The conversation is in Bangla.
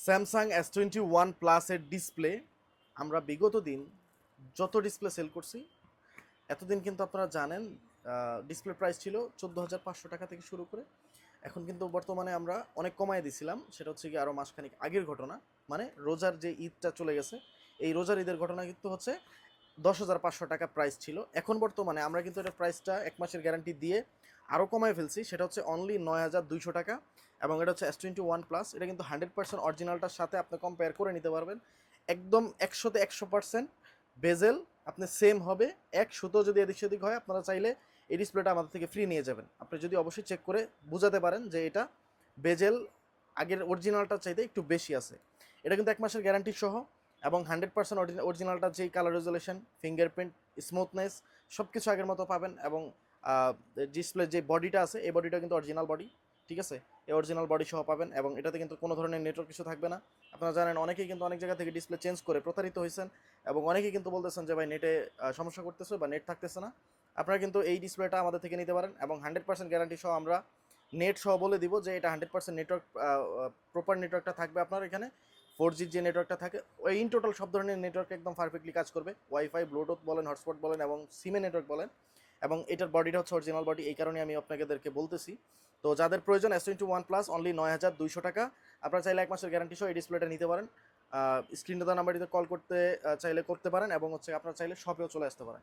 স্যামসাং S21 প্লাসের ডিসপ্লে আমরা বিগত দিন যত ডিসপ্লে সেল করছি এতদিন কিন্তু আপনারা জানেন ডিসপ্লে প্রাইস ছিল 14,500 টাকা থেকে শুরু করে। এখন কিন্তু বর্তমানে আমরা অনেক কমায় দিছিলাম, সেটা হচ্ছে কি আরও মাসখানিক আগের ঘটনা। মানে রোজার যে ঈদটা চলে গেছে, এই রোজার ঈদের ঘটনা কিন্তু হচ্ছে 10,500 টাকা প্রাইস ছিল। এখন বর্তমানে আমরা কিন্তু এটার প্রাইসটা এক মাসের গ্যারান্টি দিয়ে আরও কমায় ফেলছি, সেটা হচ্ছে অনলি 9,200 টাকা। এবং এটা হচ্ছে S21 প্লাস। এটা কিন্তু 100% অরিজিনালটার সাথে আপনি কম্পেয়ার করে নিতে পারবেন। একদম 100% বেজেল আপনি সেম হবে। এক সুতো যদি এদিক সেদিক হয়, আপনারা চাইলে এই ডিসপ্লেটা আমাদের থেকে ফ্রি নিয়ে যাবেন। আপনি যদি অবশ্যই চেক করে বুঝাতে পারেন যে এটা বেজেল আগের অরিজিনালটার চাইতে একটু বেশি আছে। এটা কিন্তু এক মাসের গ্যারান্টি সহ, এবং 100% অরিজিনালটা যেই কালার রেজুলেশন, ফিঙ্গারপ্রিন্ট, স্মুথনেস সব কিছু আগের মতো পাবেন। এবং ডিসপ্লে যে বডিটা আছে, এই বডিটা কিন্তু অরিজিনাল বডি, ঠিক আছে? এই অরিজিনাল বডি সহ পাবেন, এবং এটাতে কিন্তু কোনো ধরনের নেটওয়ার্ক কিছু থাকবে না। আপনারা জানেন অনেকেই কিন্তু অনেক জায়গা থেকে ডিসপ্লে চেঞ্জ করে প্রতারিত হয়েছেন, এবং অনেকেই কিন্তু বলতেছেন যে ভাই নেটে সমস্যা করতেছে বা নেট থাকতেছে না। আপনারা কিন্তু এই ডিসপ্লেটা আমাদের থেকে নিতে পারেন, এবং 100% গ্যারান্টি সহ আমরা নেট সহ বলে দিব যে এটা 100% নেটওয়ার্ক, প্রপার নেটওয়ার্কটা থাকবে আপনার এখানে। 4G যে নেটওয়ার্কটা থাকে, ওই ইন টোটাল সব ধরনের নেটওয়ার্ক একদম পারফেক্টলি কাজ করবে। ওয়াইফাই, ব্লুটুথ বলেন, হটস্পট বলেন, এবং সিমে নেটওয়ার্ক বলেন। এবং এটার বডিটা হচ্ছে অরিজিনাল বডি, এই কারণে আমি আপনাদেরকে বলতেছি। তো যাদের প্রয়োজন S21 প্লাস অনলি 9,200 টাকা। আপনারা চাইলে এক মাসের গ্যারান্টি সহ এই ডিসপ্লেটা নিতে পারেন। স্ক্রিনে দেওয়া নাম্বারটিতে কল করতে চাইলে করতে পারেন, এবং হচ্ছে আপনারা চাইলে শপেও চলে আসতে পারেন।